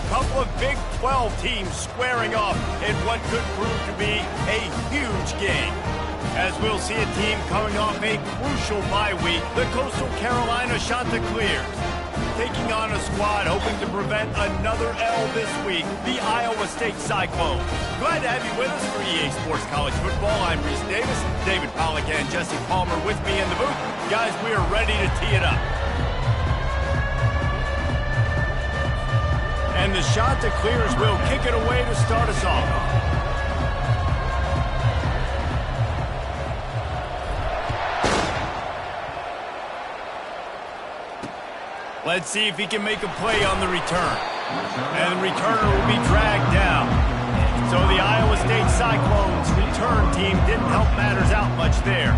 A couple of Big 12 teams squaring off in what could prove to be a huge game. As we'll see a team coming off a crucial bye week, the Coastal Carolina Chanticleers, taking on a squad hoping to prevent another L this week, the Iowa State Cyclones. Glad to have you with us for EA Sports College Football. I'm Reese Davis, David Pollack and Jesse Palmer with me in the booth. Guys, we are ready to tee it up. And the Chanticleers will kick it away to start us off. Let's see if he can make a play on the return. And the returner will be dragged down. So the Iowa State Cyclones return team didn't help matters out much there.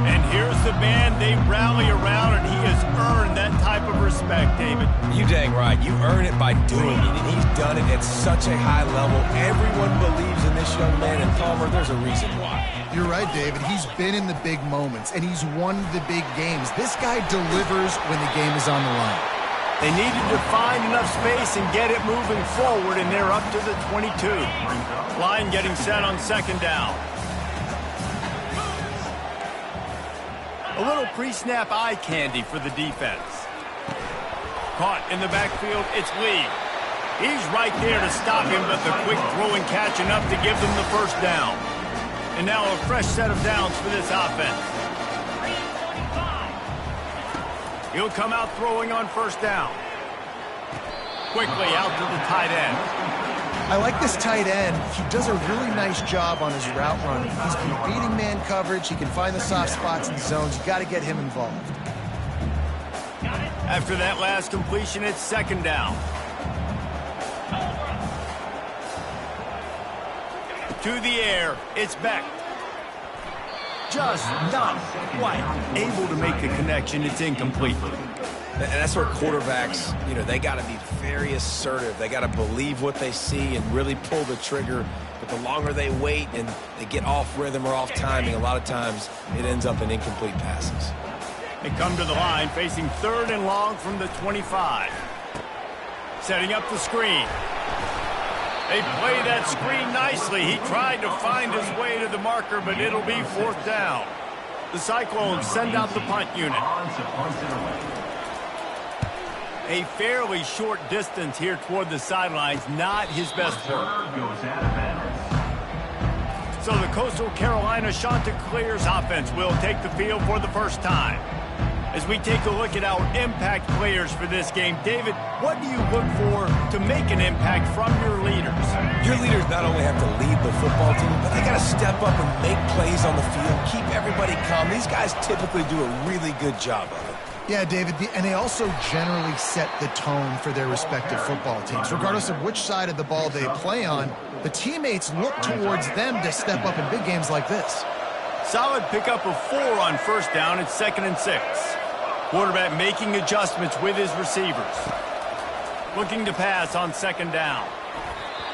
And here's the man they rally around, and he has earned that type of respect, David. You dang right. You earn it by doing it, and he's done it at such a high level. Everyone believes in this young man, and Palmer, there's a reason why. You're right, David. He's been in the big moments, and he's won the big games. This guy delivers when the game is on the line. They needed to find enough space and get it moving forward, and they're up to the 22. Line getting set on second down. A little pre-snap eye candy for the defense. Caught in the backfield, it's Lee. He's right there to stop him, but the quick throw and catch enough to give them the first down. And now a fresh set of downs for this offense. He'll come out throwing on first down. Quickly out to the tight end. I like this tight end. He does a really nice job on his route running. He's been beating man coverage. He can find the soft spots in zones. You got to get him involved. After that last completion, it's second down. To the air, it's Beck. Just not quite able to make the connection. It's incomplete. And that's where quarterbacks, they got to be very assertive. They got to believe what they see and really pull the trigger. But the longer they wait and they get off rhythm or off timing, a lot of times it ends up in incomplete passes. They come to the line facing third and long from the 25. Setting up the screen. They play that screen nicely. He tried to find his way to the marker, but it'll be fourth down. The Cyclones send out the punt unit. A fairly short distance here toward the sidelines, not his best work. So the Coastal Carolina Chanticleers offense will take the field for the first time. As we take a look at our impact players for this game, David, what do you look for to make an impact from your leaders? Your leaders not only have to lead the football team, but they got to step up and make plays on the field, keep everybody calm. These guys typically do a really good job of it. Yeah, David, and they also generally set the tone for their respective football teams. Regardless of which side of the ball they play on, the teammates look towards them to step up in big games like this. Solid pickup of 4 on first down. It's 2nd and 6. Quarterback making adjustments with his receivers. Looking to pass on second down.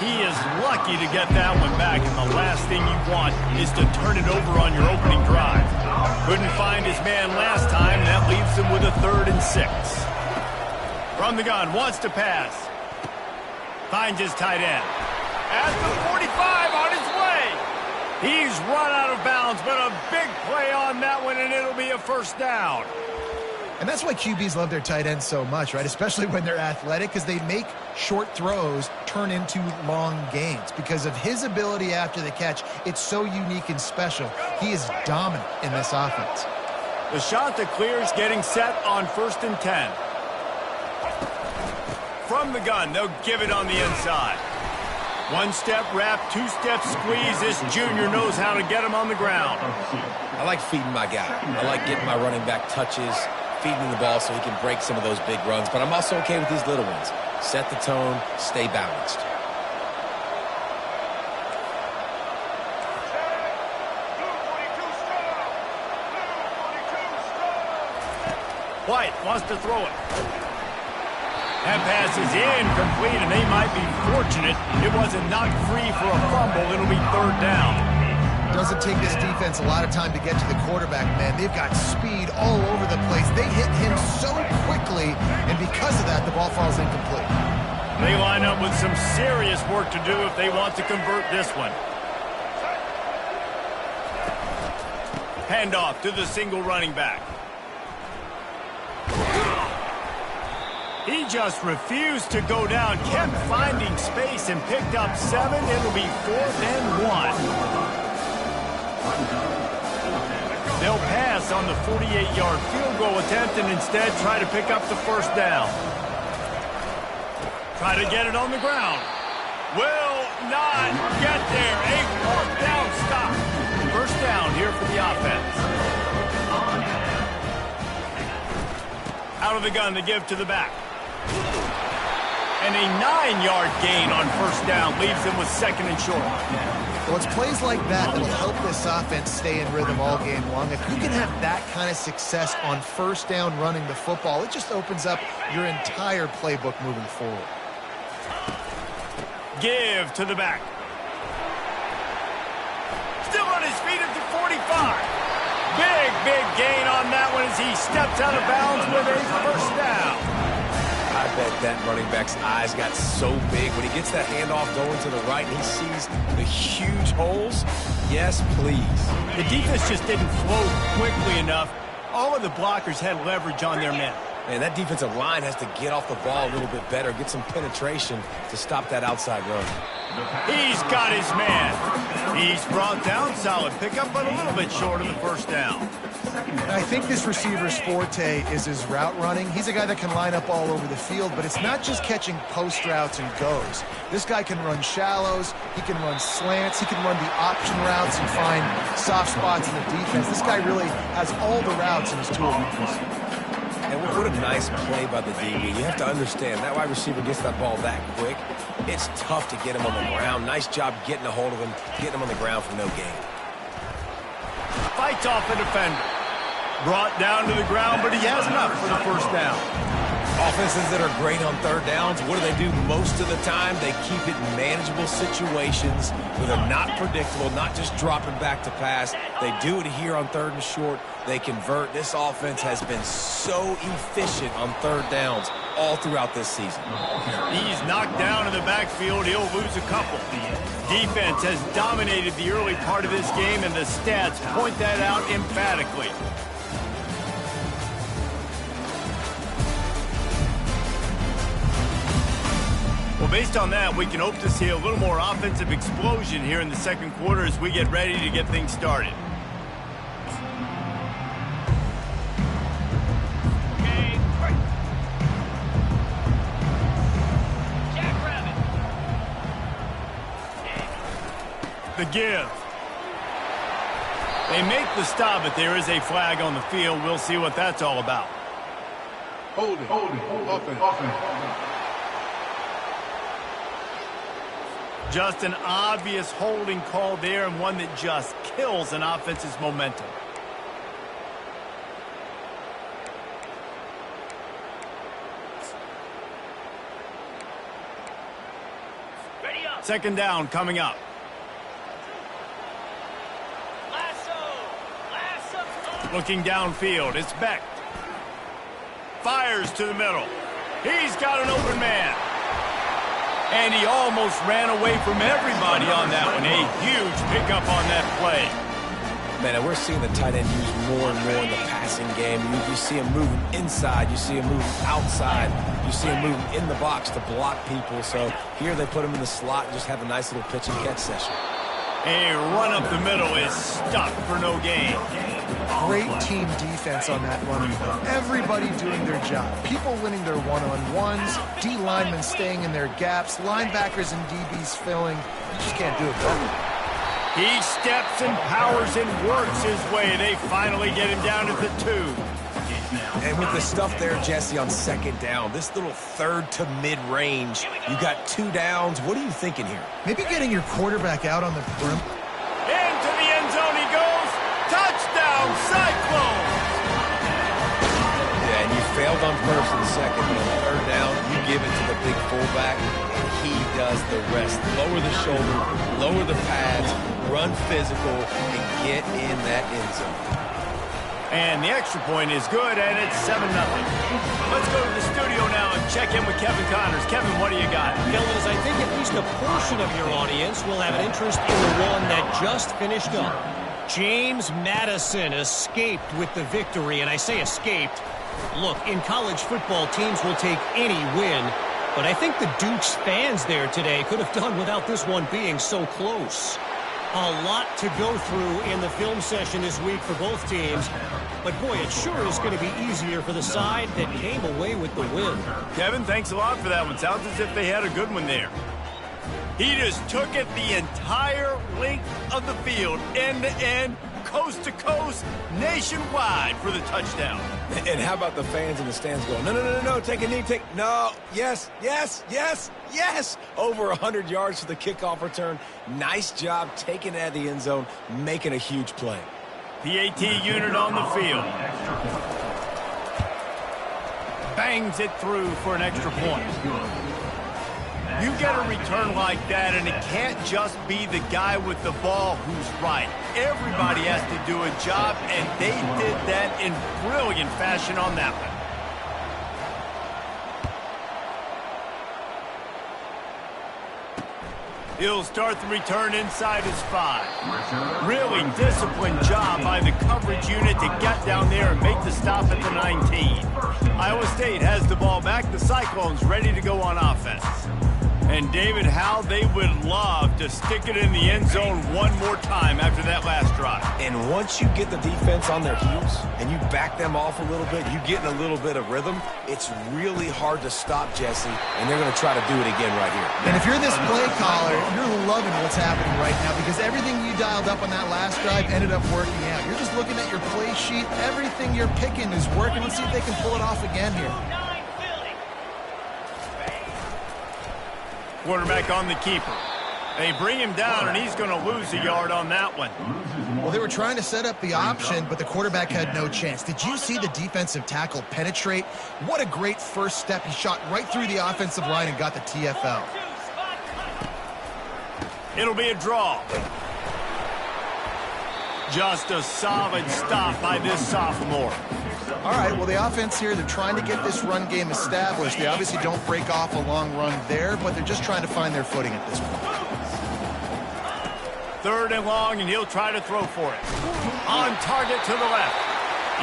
He is lucky to get that one back, and the last thing you want is to turn it over on your opening drive. Couldn't find his man last time, and that leaves him with a 3rd and 6. From the gun, wants to pass. Finds his tight end. At the 45 on his way. He's run out of bounds, but a big play on that one, and it'll be a first down. And that's why QBs love their tight ends so much, right? Especially when they're athletic, because they make short throws turn into long gains. Because of his ability after the catch, it's so unique and special. He is dominant in this offense. The Chanticleers getting set on 1st and 10. From the gun, they'll give it on the inside. One-step wrap, two-step squeeze. This junior knows how to get him on the ground. I like feeding my guy. I like getting my running back touches, feeding him the ball so he can break some of those big runs. But I'm also okay with these little ones. Set the tone, stay balanced. White wants to throw it. That pass is incomplete, and they might be fortunate it wasn't knocked free for a fumble. It'll be 3rd down. Doesn't take this defense a lot of time to get to the quarterback, man. They've got speed all over the place. They hit him so quickly, and because of that, the ball falls incomplete. They line up with some serious work to do if they want to convert this one. Handoff to the single running back. He just refused to go down, kept finding space and picked up 7. It'll be 4th and 1. They'll pass on the 48-yard field goal attempt and instead try to pick up the first down. Try to get it on the ground. Will not get there. A 4th down stop. First down here for the offense. Out of the gun to give to the back. And a 9-yard gain on first down leaves them with 2nd and short. Well, it's plays like that that'll help this offense stay in rhythm all game long. If you can have that kind of success on first down running the football, it just opens up your entire playbook moving forward. Give to the back. Still on his feet at the 45. Big gain on that one as he steps out of bounds with a first down. I bet that running back's eyes got so big when he gets that handoff going to the right and he sees the huge holes. Yes, please. The defense just didn't flow quickly enough. All of the blockers had leverage on their men. Man, that defensive line has to get off the ball a little bit better, get some penetration to stop that outside run. He's got his man. He's brought down, solid pickup, but a little bit short of the first down. I think this receiver's forte is his route running. He's a guy that can line up all over the field, but it's not just catching post routes and goes. This guy can run shallows, he can run slants, he can run the option routes and find soft spots in the defense. This guy really has all the routes in his toolbox. And what a nice play by the DB. You have to understand, that wide receiver gets that ball that quick. It's tough to get him on the ground. Nice job getting a hold of him, getting him on the ground for no gain. Fights off the defender. Brought down to the ground, but he has enough for the first down. Offenses that are great on third downs, what do? Most of the time, they keep it in manageable situations where they're not predictable, not just dropping back to pass. They do it here on 3rd and short. They convert. This offense has been so efficient on third downs all throughout this season. He's knocked down in the backfield. He'll lose a couple. Defense has dominated the early part of this game, and the stats point that out emphatically. Well, based on that, we can hope to see a little more offensive explosion here in the second quarter as we get ready to get things started. The give. They make the stop, but there is a flag on the field. We'll see what that's all about. Hold it. Offense. Just an obvious holding call there, and one that just kills an offense's momentum. Ready up. Second down coming up. Looking downfield, it's Beck. Fires to the middle. He's got an open man. And he almost ran away from everybody on that one. A huge pickup on that play. Man, and we're seeing the tight end used more and more in the passing game. You see him moving inside. You see him moving outside. You see him moving in the box to block people. So here they put him in the slot and just have a nice little pitch and catch session. A run up the middle is stuck for no gain. Great team defense on that run. Everybody doing their job. People winning their one-on-ones, D linemen staying in their gaps, linebackers and DBs filling. You just can't do it better. He steps and powers and works his way. They finally get him down at the 2. And with the stuff there, Jesse, on second down, this little third to mid-range, you got 2 downs. What are you thinking here? Maybe getting your quarterback out on the brim. Into the end zone he goes. Touchdown, Cyclones! Yeah, and you failed on first and second, but on third down, you give it to the big fullback, and he does the rest. Lower the shoulder, lower the pads, run physical, and get in that end zone. And the extra point is good, and it's 7-0. Let's go to the studio now and check in with Kevin Connors. Kevin, what do you got? Fellas, I think at least a portion of your audience will have an interest in the one that just finished up. James Madison escaped with the victory, and I say escaped. Look, in college football, teams will take any win, but I think the Dukes fans there today could have done without this one being so close. A lot to go through in the film session this week for both teams, but boy, it sure is going to be easier for the side that came away with the win. Kevin, thanks a lot for that one. Sounds as if they had a good one there. He just took it the entire length of the field, end to end, coast to coast, nationwide for the touchdown. And how about the fans in the stands going, no, no, no, no, no, take a knee, no, yes, yes, yes, yes. Over 100 yards for the kickoff return. Nice job taking it out of the end zone, making a huge play. PAT unit on the field. Bangs it through for an extra point. You get a return like that, and it can't just be the guy with the ball who's right. Everybody has to do a job, and they did that in brilliant fashion on that one. He'll start the return inside his 5. Really disciplined job by the coverage unit to get down there and make the stop at the 19. Iowa State has the ball back. The Cyclones ready to go on offense. And, David, how they would love to stick it in the end zone one more time after that last drive. And once you get the defense on their heels and you back them off a little bit, you get in a little bit of rhythm, it's really hard to stop, Jesse, and they're going to try to do it again right here. And if you're this play caller, you're loving what's happening right now because everything you dialed up on that last drive ended up working out. You're just looking at your play sheet. Everything you're picking is working. Let's see if they can pull it off again here. Quarterback on the keeper. They bring him down, and he's going to lose a yard on that one. Well, they were trying to set up the option, but the quarterback had no chance. Did you see the defensive tackle penetrate? What a great first step. He shot right through the offensive line and got the TFL. It'll be a draw. Just a solid stop by this sophomore. All right, well, the offense here, they're trying to get this run game established. They obviously don't break off a long run there, but they're just trying to find their footing at this point. 3rd and long, and he'll try to throw for it. On target to the left.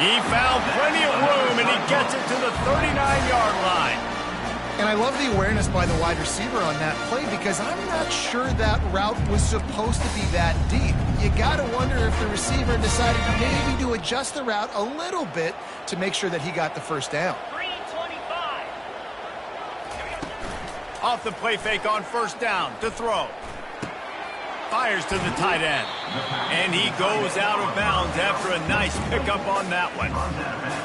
He found plenty of room, and he gets it to the 39-yard line. And I love the awareness by the wide receiver on that play because I'm not sure that route was supposed to be that deep. You got to wonder if the receiver decided maybe to adjust the route a little bit to make sure that he got the first down. 3:25. Off the play fake on 1st down to throw. Fires to the tight end. And he goes out of bounds after a nice pickup on that one.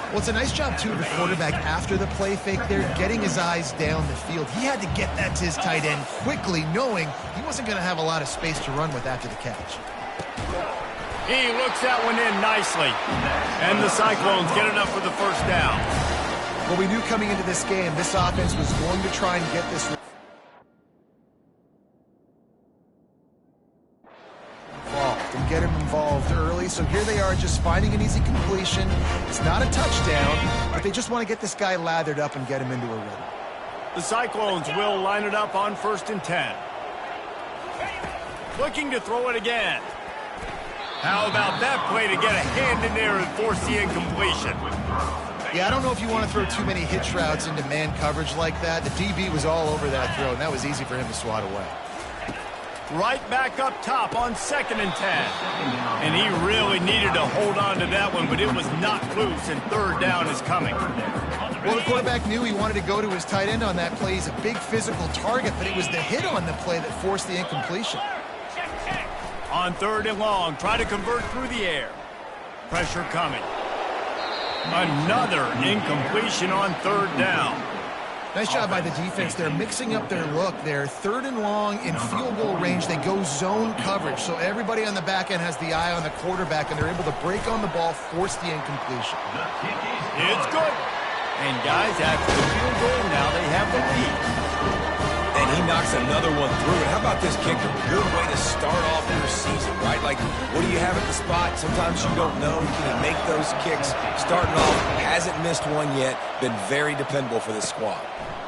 Well, it's a nice job, too, of the quarterback after the play fake there, getting his eyes down the field. He had to get that to his tight end quickly, knowing he wasn't going to have a lot of space to run with after the catch. He looks that one in nicely. And the Cyclones get enough for the 1st down. Well, we knew coming into this game, this offense was going to try and get this and get him involved early. So here they are just finding an easy completion. It's not a touchdown, but they just want to get this guy lathered up and get him into a rhythm. The Cyclones will line it up on 1st and 10. Looking to throw it again. How about that play to get a hand in there and force the incompletion? Yeah, I don't know if you want to throw too many hitch routes into man coverage like that. The DB was all over that throw, and that was easy for him to swat away. Right back up top on 2nd and 10. And he really needed to hold on to that one, but it was knocked loose, and 3rd down is coming. Well, the quarterback knew he wanted to go to his tight end on that play. He's a big physical target, but it was the hit on the play that forced the incompletion. On 3rd and long, try to convert through the air. Pressure coming. Another incompletion on 3rd down. Nice job by the defense. They're mixing up their look. They're 3rd and long in field goal range. They go zone coverage. So everybody on the back end has the eye on the quarterback, and they're able to break on the ball, force the incompletion. It's good. And guys, after the field goal, now they have the lead. And he knocks another one through. And how about this kicker? Good way to start off your season, right? Like, what do you have at the spot? Sometimes you don't know. Can he make those kicks? Starting off, hasn't missed one yet. Been very dependable for this squad.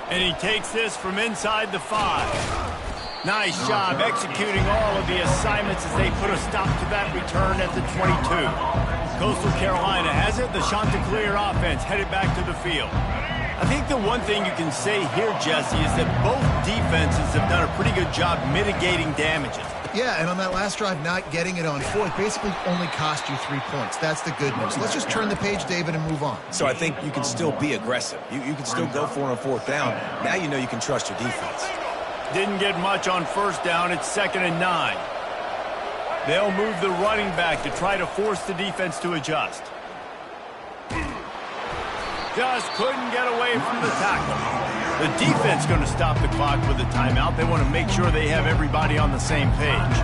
And he takes this from inside the 5. Nice job executing all of the assignments as they put a stop to that return at the 22. Coastal Carolina has it. The Chanticleer offense headed back to the field. I think the one thing you can say here, Jesse, is that both defenses have done a pretty good job mitigating damages. Yeah, and on that last drive, not getting it on fourth basically only cost you 3 points. That's the good news. Let's just turn the page, David, and move on. So I think you can still be aggressive. You can still go for it on fourth down. Now you know you can trust your defense. Didn't get much on first down. It's 2nd and 9. They'll move the running back to try to force the defense to adjust. Just couldn't get away from the tackle. The defense going to stop the clock with a timeout. They want to make sure they have everybody on the same page.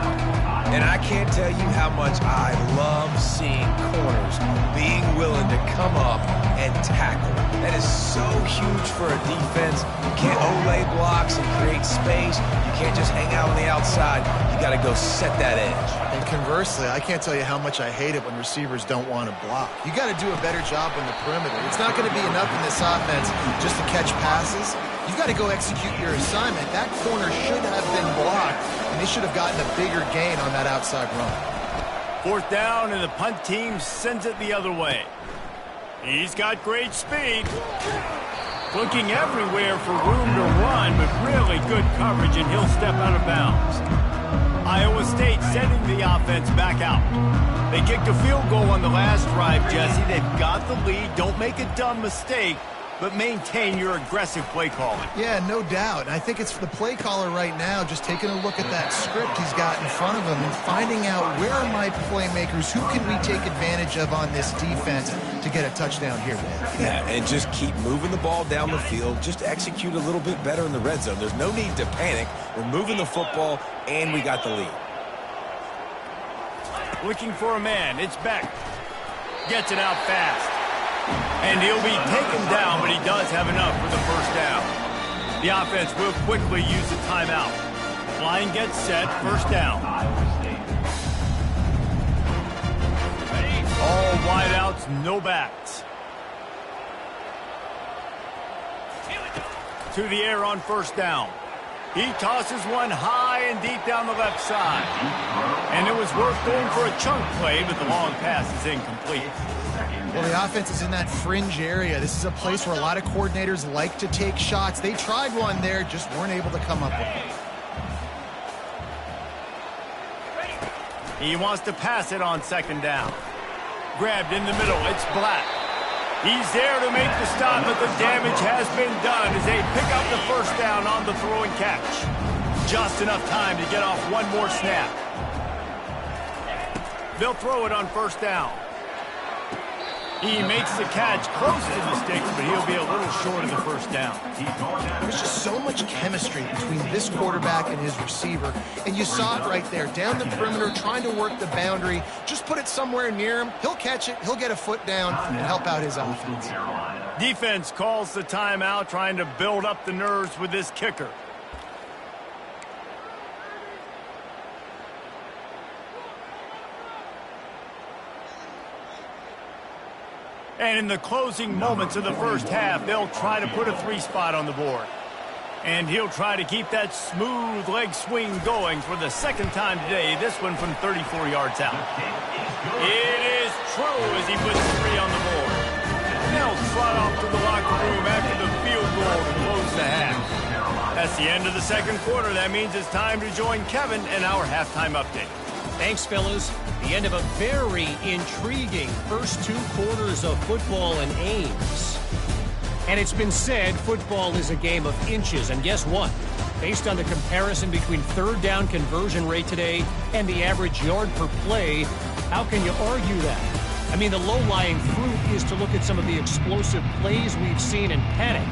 And I can't tell you how much I love seeing corners being willing to come up and tackle. That is so huge for a defense. You can't olay blocks and create space. You can't just hang out on the outside. You got to go set that edge. And conversely, I can't tell you how much I hate it when receivers don't want to block. You got to do a better job on the perimeter. It's not going to be enough in this offense just to catch passes. You've got to go execute your assignment. That corner should have been blocked, and they should have gotten a bigger gain on that outside run. 4th down, and the punt team sends it the other way. He's got great speed. Looking everywhere for room to run, but really good coverage, and he'll step out of bounds. Iowa State sending the offense back out. They kicked a field goal on the last drive, Jesse. They've got the lead. Don't make a dumb mistake, but maintain your aggressive play calling. Yeah, no doubt. And I think it's the play caller right now just taking a look at that script he's got in front of him and finding out where are my playmakers, who can we take advantage of on this defense to get a touchdown here, man. Yeah, and just keep moving the ball down the field. Just execute a little bit better in the red zone. There's no need to panic. We're moving the football, and we got the lead. Looking for a man. It's Beck. Gets it out fast. And he'll be taken down, but he does have enough for the first down. The offense will quickly use the timeout. Line gets set, first down. All wideouts, no backs. To the air on first down. He tosses one high and deep down the left side. And it was worth going for a chunk play, but the long pass is incomplete. Well, the offense is in that fringe area. This is a place where a lot of coordinators like to take shots. They tried one there, just weren't able to come up with it. He wants to pass it on 2nd down. Grabbed in the middle, it's Black. He's there to make the stop, but the damage has been done as they pick up the first down on the throw and catch. Just enough time to get off one more snap. They'll throw it on first down. He makes the catch close to the sticks, but he'll be a little short of the first down. There's just so much chemistry between this quarterback and his receiver, and you saw it right there. Down the perimeter, trying to work the boundary. Just put it somewhere near him. He'll catch it. He'll get a foot down and help out his offense. Defense calls the timeout, trying to build up the nerves with this kicker. And in the closing moments of the first half, they'll try to put a 3-spot on the board. And he'll try to keep that smooth leg swing going for the 2nd time today, this one from 34 yards out. It is true as he puts 3 on the board. They'll trot off to the locker room after the field goal to close the half. That's the end of the 2nd quarter. That means it's time to join Kevin in our halftime update. Thanks, fellas. The end of a very intriguing first 2 quarters of football in Ames. And it's been said football is a game of inches. And guess what? Based on the comparison between 3rd down conversion rate today and the average yard per play, how can you argue that? I mean, the low-lying fruit is to look at some of the explosive plays we've seen in panic.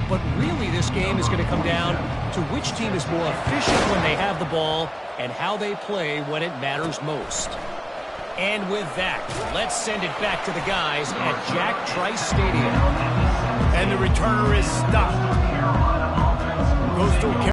But really, this game is going to come down to which team is more efficient when they have the ball and how they play when it matters most. And with that, let's send it back to the guys at Jack Trice Stadium. And the returner is stopped. Goes to